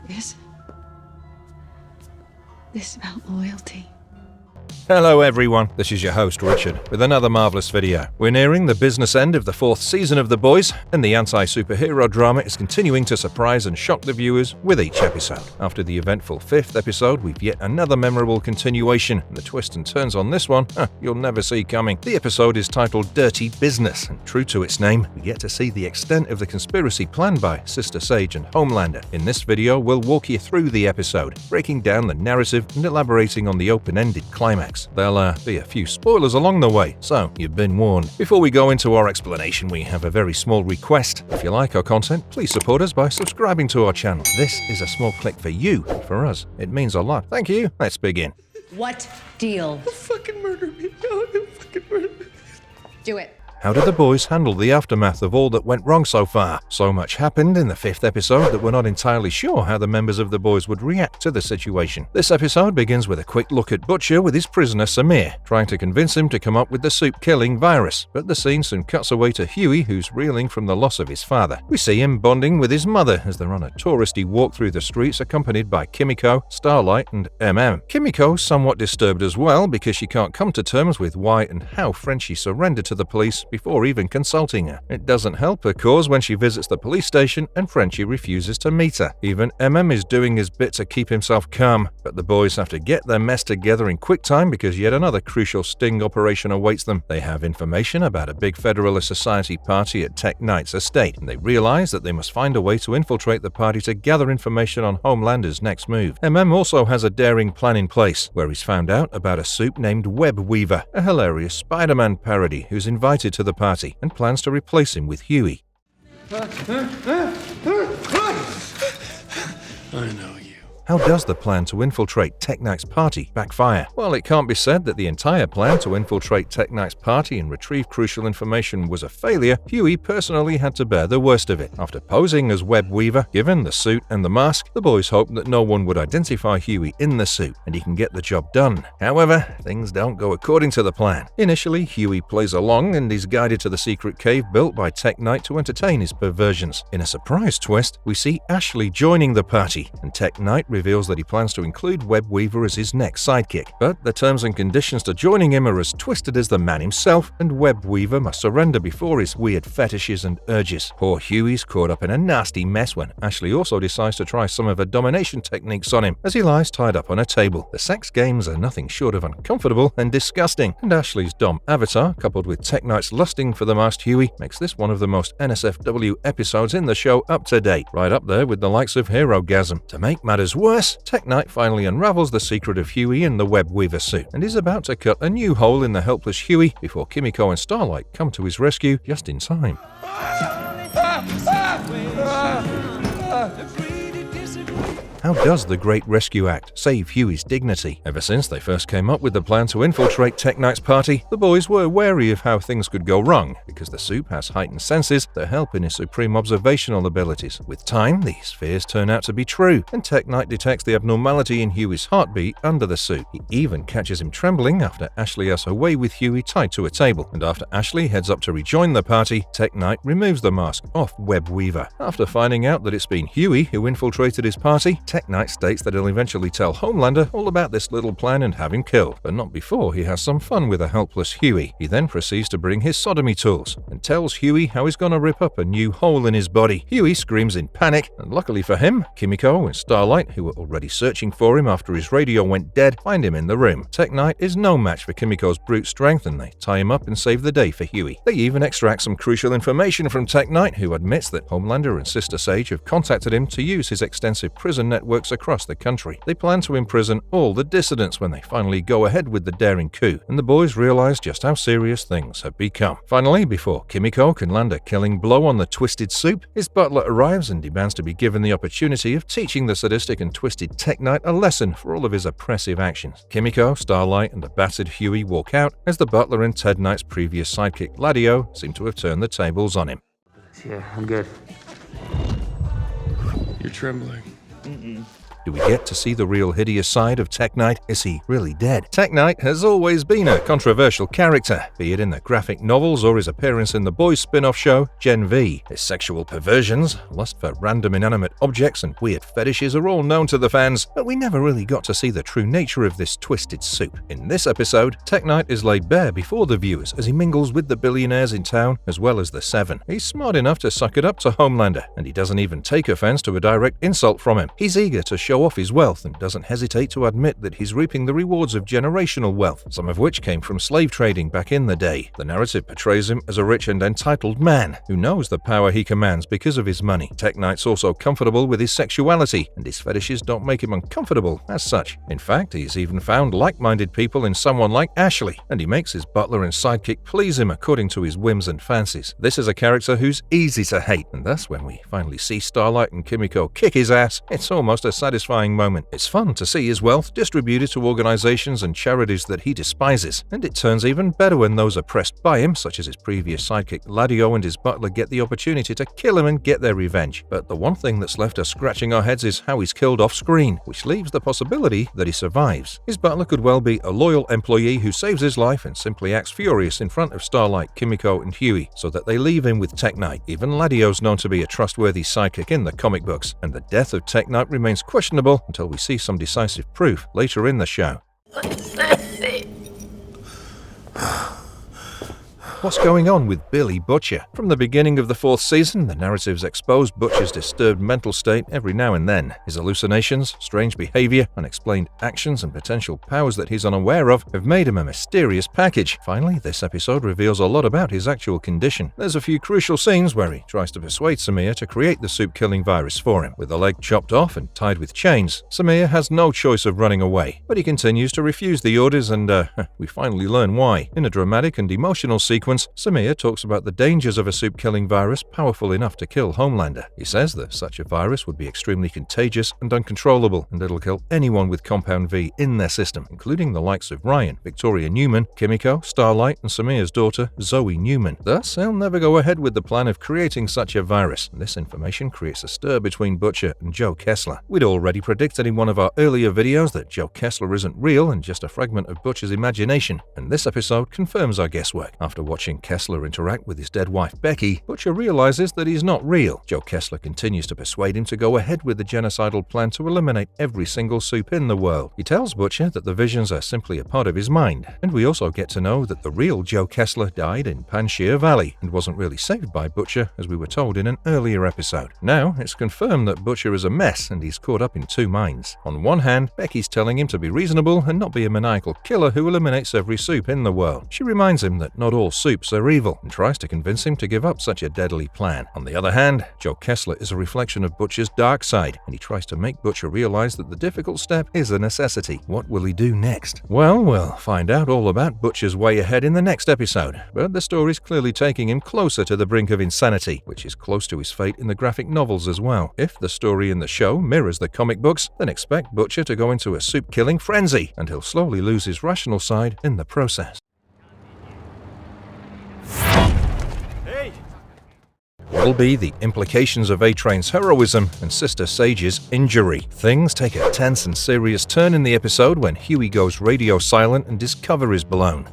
This is about loyalty. Hello everyone, this is your host Richard with another marvellous video. We're nearing the business end of the 4th season of The Boys, and the anti-superhero drama is continuing to surprise and shock the viewers with each episode. After the eventful 5th episode, we've yet another memorable continuation, and the twists and turns on this one, you'll never see coming. The episode is titled Dirty Business, and true to its name, we get to see the extent of the conspiracy planned by Sister Sage and Homelander. In this video, we'll walk you through the episode, breaking down the narrative and elaborating on the open-ended climax. There'll be a few spoilers along the way, so you've been warned. Before we go into our explanation, we have a very small request. If you like our content, please support us by subscribing to our channel. This is a small click for you, and for us, it means a lot. Thank you. Let's begin. What deal? He'll fucking murder me. No, he'll fucking murder me. Do it. How did the boys handle the aftermath of all that went wrong so far? So much happened in the 5th episode that we're not entirely sure how the members of the boys would react to the situation. This episode begins with a quick look at Butcher with his prisoner Samir, trying to convince him to come up with the soup-killing virus, but the scene soon cuts away to Huey, who's reeling from the loss of his father. We see him bonding with his mother as they're on a touristy walk through the streets accompanied by Kimiko, Starlight, and MM. Kimiko's somewhat disturbed as well because she can't come to terms with why and how Frenchie surrendered to the police before even consulting her. It doesn't help her cause when she visits the police station and Frenchie refuses to meet her. Even MM is doing his bit to keep himself calm, but the boys have to get their mess together in quick time because yet another crucial sting operation awaits them. They have information about a big Federalist Society party at Tek Knight's estate, and they realize that they must find a way to infiltrate the party to gather information on Homelander's next move. MM also has a daring plan in place, where he's found out about a soup named Web Weaver, a hilarious Spider-Man parody who's invited to the party and plans to replace him with Huey. I know you. How does the plan to infiltrate Tek Knight's party backfire? Well, it can't be said that the entire plan to infiltrate Tek Knight's party and retrieve crucial information was a failure. Huey personally had to bear the worst of it. After posing as Web Weaver, given the suit and the mask, the boys hoped that no one would identify Huey in the suit and he can get the job done. However, things don't go according to the plan. Initially, Huey plays along and is guided to the secret cave built by Tek Knight to entertain his perversions. In a surprise twist, we see Ashley joining the party, and Tek Knight reveals that he plans to include Web Weaver as his next sidekick. But the terms and conditions to joining him are as twisted as the man himself, and Web Weaver must surrender before his weird fetishes and urges. Poor Huey's caught up in a nasty mess when Ashley also decides to try some of her domination techniques on him as he lies tied up on a table. The sex games are nothing short of uncomfortable and disgusting, and Ashley's dom avatar, coupled with Tek Knight's lusting for the masked Huey, makes this one of the most NSFW episodes in the show up to date, right up there with the likes of Herogasm. To make matters worse, Tek Knight finally unravels the secret of Huey in the Web Weaver suit and is about to cut a new hole in the helpless Huey before Kimiko and Starlight come to his rescue just in time. How does the Great Rescue Act save Huey's dignity? Ever since they first came up with the plan to infiltrate Tek Knight's party, the boys were wary of how things could go wrong, because the soup has heightened senses that help in his supreme observational abilities. With time, these fears turn out to be true, and Tek Knight detects the abnormality in Huey's heartbeat under the suit. He even catches him trembling after Ashley has her way with Huey tied to a table, and after Ashley heads up to rejoin the party, Tek Knight removes the mask off Web Weaver. After finding out that it's been Huey who infiltrated his party, Tek Knight states that he'll eventually tell Homelander all about this little plan and have him killed, but not before he has some fun with a helpless Huey. He then proceeds to bring his sodomy tools and tells Huey how he's gonna rip up a new hole in his body. Huey screams in panic, and luckily for him, Kimiko and Starlight, who were already searching for him after his radio went dead, find him in the room. Tek Knight is no match for Kimiko's brute strength, and they tie him up and save the day for Huey. They even extract some crucial information from Tek Knight, who admits that Homelander and Sister Sage have contacted him to use his extensive prison networks across the country. They plan to imprison all the dissidents when they finally go ahead with the daring coup, and the boys realize just how serious things have become. Finally, before Kimiko can land a killing blow on the twisted soup, his butler arrives and demands to be given the opportunity of teaching the sadistic and twisted Tek Knight a lesson for all of his oppressive actions. Kimiko, Starlight, and a battered Huey walk out as the butler and Ted Knight's previous sidekick Ladio seem to have turned the tables on him. Yeah, I'm good. You're trembling. Do we get to see the real hideous side of Tek Knight? Is he really dead? Tek Knight has always been a controversial character, be it in the graphic novels or his appearance in the Boys spin-off show Gen V. His sexual perversions, lust for random inanimate objects, and weird fetishes are all known to the fans, but we never really got to see the true nature of this twisted soup. In this episode, Tek Knight is laid bare before the viewers as he mingles with the billionaires in town as well as the Seven. He's smart enough to suck it up to Homelander, and he doesn't even take offense to a direct insult from him. He's eager to show off his wealth and doesn't hesitate to admit that he's reaping the rewards of generational wealth, some of which came from slave trading back in the day. The narrative portrays him as a rich and entitled man who knows the power he commands because of his money. Tek Knight's also comfortable with his sexuality, and his fetishes don't make him uncomfortable as such. In fact, he's even found like-minded people in someone like Ashley, and he makes his butler and sidekick please him according to his whims and fancies. This is a character who's easy to hate, and thus when we finally see Starlight and Kimiko kick his ass, it's almost a satisfying moment. It's fun to see his wealth distributed to organizations and charities that he despises, and it turns even better when those oppressed by him, such as his previous sidekick Ladio and his butler, get the opportunity to kill him and get their revenge. But the one thing that's left us scratching our heads is how he's killed off screen, which leaves the possibility that he survives. His butler could well be a loyal employee who saves his life and simply acts furious in front of Starlight, Kimiko, and Huey, so that they leave him with Tek Knight. Even Ladio's known to be a trustworthy sidekick in the comic books, and the death of Tek Knight remains questionable until we see some decisive proof later in the show. What's going on with Billy Butcher? From the beginning of the 4th season, the narratives exposed Butcher's disturbed mental state every now and then. His hallucinations, strange behavior, unexplained actions, and potential powers that he's unaware of have made him a mysterious package. Finally, this episode reveals a lot about his actual condition. There's a few crucial scenes where he tries to persuade Samir to create the soup-killing virus for him. With a leg chopped off and tied with chains, Samir has no choice of running away, but he continues to refuse the orders, and we finally learn why. In a dramatic and emotional sequence, Samir talks about the dangers of a soup-killing virus powerful enough to kill Homelander. He says that such a virus would be extremely contagious and uncontrollable, and it'll kill anyone with Compound V in their system, including the likes of Ryan, Victoria Newman, Kimiko, Starlight, and Samir's daughter, Zoe Newman. Thus, he'll never go ahead with the plan of creating such a virus, and this information creates a stir between Butcher and Joe Kessler. We'd already predicted in one of our earlier videos that Joe Kessler isn't real and just a fragment of Butcher's imagination, and this episode confirms our guesswork. After watching Kessler interact with his dead wife Becky, Butcher realizes that he's not real. Joe Kessler continues to persuade him to go ahead with the genocidal plan to eliminate every single soup in the world. He tells Butcher that the visions are simply a part of his mind, and we also get to know that the real Joe Kessler died in Panjshir Valley and wasn't really saved by Butcher, as we were told in an earlier episode. Now, it's confirmed that Butcher is a mess and he's caught up in two minds. On one hand, Becky's telling him to be reasonable and not be a maniacal killer who eliminates every soup in the world. She reminds him that not all soups are evil and tries to convince him to give up such a deadly plan. On the other hand, Joe Kessler is a reflection of Butcher's dark side, and he tries to make Butcher realize that the difficult step is a necessity. What will he do next? Well, we'll find out all about Butcher's way ahead in the next episode, but the story's clearly taking him closer to the brink of insanity, which is close to his fate in the graphic novels as well. If the story in the show mirrors the comic books, then expect Butcher to go into a soup-killing frenzy, and he'll slowly lose his rational side in the process. What'll be the implications of A-Train's heroism and Sister Sage's injury? Things take a tense and serious turn in the episode when Huey goes radio silent and his cover is blown.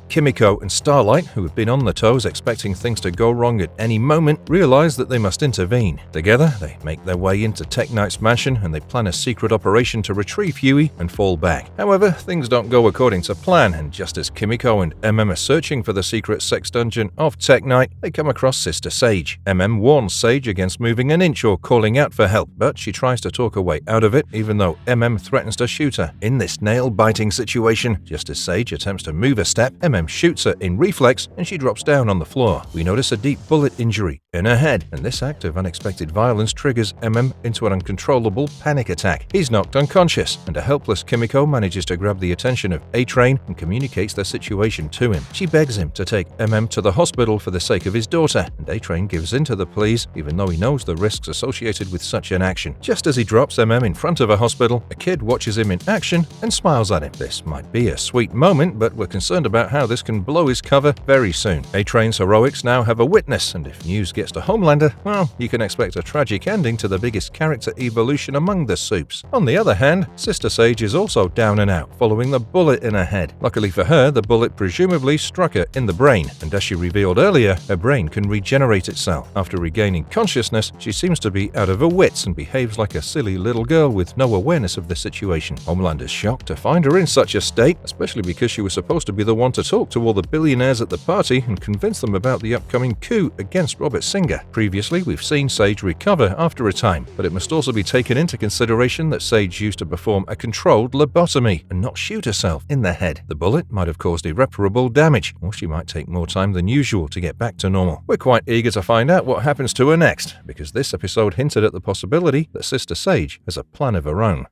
Kimiko, and Starlight, who have been on their toes expecting things to go wrong at any moment, realize that they must intervene. Together, they make their way into Tek Knight's mansion and they plan a secret operation to retrieve Huey and fall back. However, things don't go according to plan, and just as Kimiko and are searching for the secret sex dungeon of Tek Knight, they come across Sister Sage. Warns Sage against moving an inch or calling out for help, but she tries to talk her way out of it, even though threatens to shoot her. In this nail-biting situation, just as Sage attempts to move a step, shoots her in reflex and she drops down on the floor. We notice a deep bullet injury in her head, and this act of unexpected violence triggers into an uncontrollable panic attack. He's knocked unconscious, and a helpless Kimiko manages to grab the attention of A-Train and communicates their situation to him. She begs him to take to the hospital for the sake of his daughter, and A-Train gives into the pleas, even though he knows the risks associated with such an action. Just as he drops MM in front of a hospital, a kid watches him in action and smiles at him. This might be a sweet moment, but we're concerned about how this can blow his cover very soon. A-Train's heroics now have a witness, and if news gets to Homelander, well, you can expect a tragic ending to the biggest character evolution among the Supes. On the other hand, Sister Sage is also down and out, following the bullet in her head. Luckily for her, the bullet presumably struck her in the brain, and as she revealed earlier, her brain can regenerate itself. After regaining consciousness, she seems to be out of her wits and behaves like a silly little girl with no awareness of the situation. Homelander's shocked to find her in such a state, especially because she was supposed to be the one to talk to all the billionaires at the party and convince them about the upcoming coup against Robert Singer. Previously, we've seen Sage recover after a time, but it must also be taken into consideration that Sage used to perform a controlled lobotomy and not shoot herself in the head. The bullet might have caused irreparable damage, or she might take more time than usual to get back to normal. We're quite eager to find out what happens to her next, because this episode hinted at the possibility that Sister Sage has a plan of her own.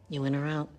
You in or out?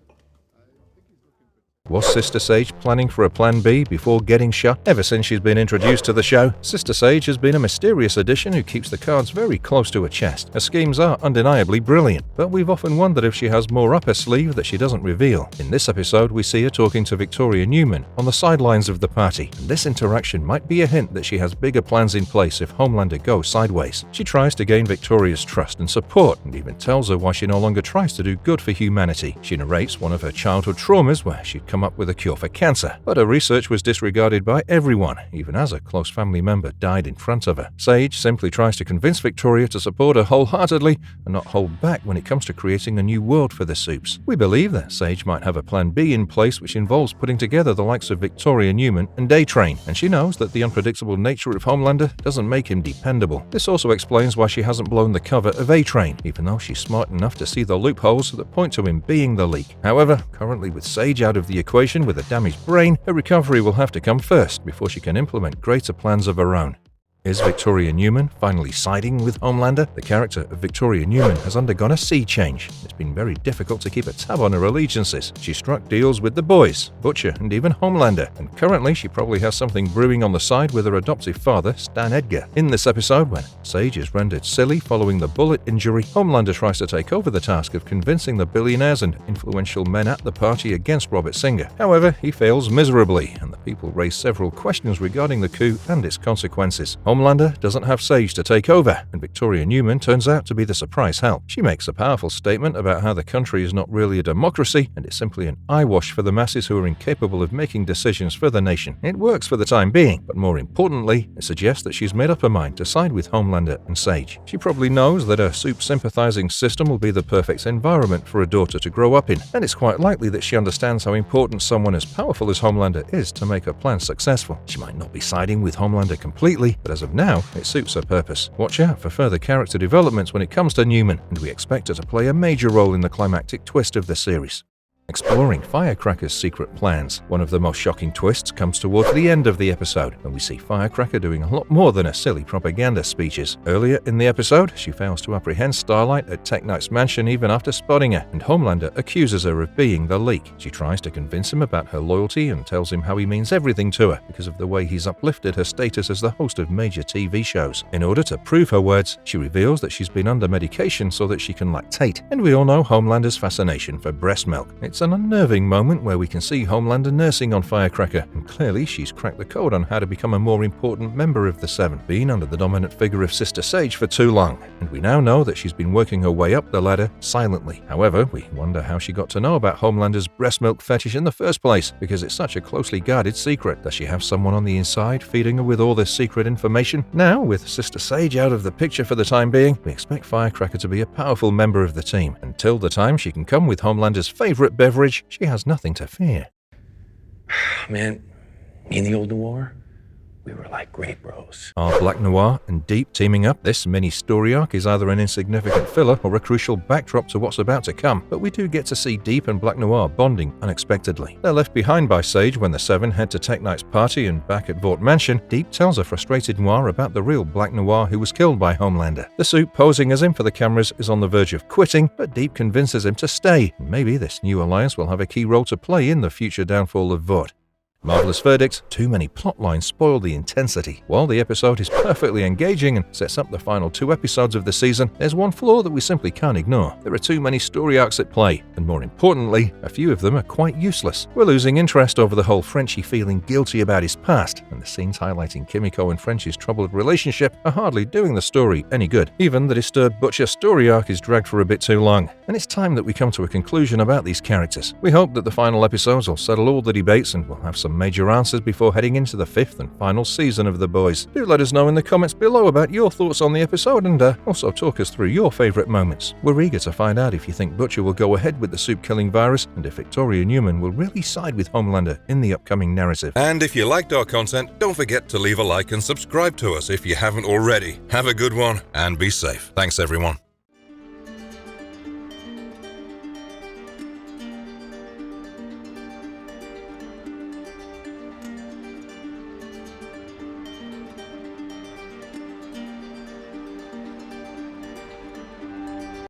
Was Sister Sage planning for a plan B before getting shot? Ever since she's been introduced to the show, Sister Sage has been a mysterious addition who keeps the cards very close to her chest. Her schemes are undeniably brilliant, but we've often wondered if she has more up her sleeve that she doesn't reveal. In this episode, we see her talking to Victoria Newman on the sidelines of the party, and this interaction might be a hint that she has bigger plans in place if Homelander goes sideways. She tries to gain Victoria's trust and support, and even tells her why she no longer tries to do good for humanity. She narrates one of her childhood traumas where she'd come up with a cure for cancer, but her research was disregarded by everyone, even as a close family member died in front of her. Sage simply tries to convince Victoria to support her wholeheartedly and not hold back when it comes to creating a new world for the Supes. We believe that Sage might have a plan B in place which involves putting together the likes of Victoria Newman and A-Train, and she knows that the unpredictable nature of Homelander doesn't make him dependable. This also explains why she hasn't blown the cover of A-Train, even though she's smart enough to see the loopholes that point to him being the leak. However, currently with Sage out of the equation with a damaged brain, her recovery will have to come first before she can implement greater plans of her own. Is Victoria Newman finally siding with Homelander? The character of Victoria Newman has undergone a sea change. It's been very difficult to keep a tab on her allegiances. She struck deals with the boys, Butcher, and even Homelander, and currently she probably has something brewing on the side with her adoptive father, Stan Edgar. In this episode, when Sage is rendered silly following the bullet injury, Homelander tries to take over the task of convincing the billionaires and influential men at the party against Robert Singer. However, he fails miserably, and the people raise several questions regarding the coup and its consequences. Homelander doesn't have Sage to take over, and Victoria Newman turns out to be the surprise help. She makes a powerful statement about how the country is not really a democracy, and it's simply an eyewash for the masses who are incapable of making decisions for the nation. It works for the time being, but more importantly, it suggests that she's made up her mind to side with Homelander and Sage. She probably knows that a Supe-sympathizing system will be the perfect environment for a daughter to grow up in, and it's quite likely that she understands how important someone as powerful as Homelander is to make her plan successful. She might not be siding with Homelander completely, but as of now, it suits her purpose. Watch out for further character developments when it comes to Newman, and we expect her to play a major role in the climactic twist of the series. Exploring Firecracker's secret plans. One of the most shocking twists comes towards the end of the episode, when we see Firecracker doing a lot more than her silly propaganda speeches. Earlier in the episode, she fails to apprehend Starlight at Tek Knight's mansion even after spotting her, and Homelander accuses her of being the leak. She tries to convince him about her loyalty and tells him how he means everything to her because of the way he's uplifted her status as the host of major TV shows. In order to prove her words, she reveals that she's been under medication so that she can lactate, and we all know Homelander's fascination for breast milk. It's an unnerving moment where we can see Homelander nursing on Firecracker, and clearly she's cracked the code on how to become a more important member of the Seven, being under the dominant figure of Sister Sage for too long, and we now know that she's been working her way up the ladder silently. However, we wonder how she got to know about Homelander's breast milk fetish in the first place, because it's such a closely guarded secret. Does she have someone on the inside feeding her with all this secret information? Now, with Sister Sage out of the picture for the time being, we expect Firecracker to be a powerful member of the team. Until the time she can come with Homelander's favorite beverage, she has nothing to fear. Man, me and the old Noir, we were like great bros. Are Black Noir and Deep teaming up? This mini-story arc is either an insignificant filler or a crucial backdrop to what's about to come, but we do get to see Deep and Black Noir bonding unexpectedly. They're left behind by Sage when the Seven head to Tek Knight's party, and back at Vought Mansion, Deep tells a frustrated Noir about the real Black Noir who was killed by Homelander. The Supe, posing as him for the cameras, is on the verge of quitting, but Deep convinces him to stay. Maybe this new alliance will have a key role to play in the future downfall of Vought. Marvelous verdict, too many plot lines spoil the intensity. While the episode is perfectly engaging and sets up the final 2 episodes of the season, there's one flaw that we simply can't ignore. There are too many story arcs at play, and more importantly, a few of them are quite useless. We're losing interest over the whole Frenchie feeling guilty about his past, and the scenes highlighting Kimiko and Frenchie's troubled relationship are hardly doing the story any good. Even the disturbed Butcher story arc is dragged for a bit too long, and it's time that we come to a conclusion about these characters. We hope that the final episodes will settle all the debates and we'll have some major answers before heading into the 5th and final season of The Boys. Do let us know in the comments below about your thoughts on the episode and also talk us through your favourite moments. We're eager to find out if you think Butcher will go ahead with the soup-killing virus and if Victoria Newman will really side with Homelander in the upcoming narrative. And if you liked our content, don't forget to leave a like and subscribe to us if you haven't already. Have a good one and be safe. Thanks everyone.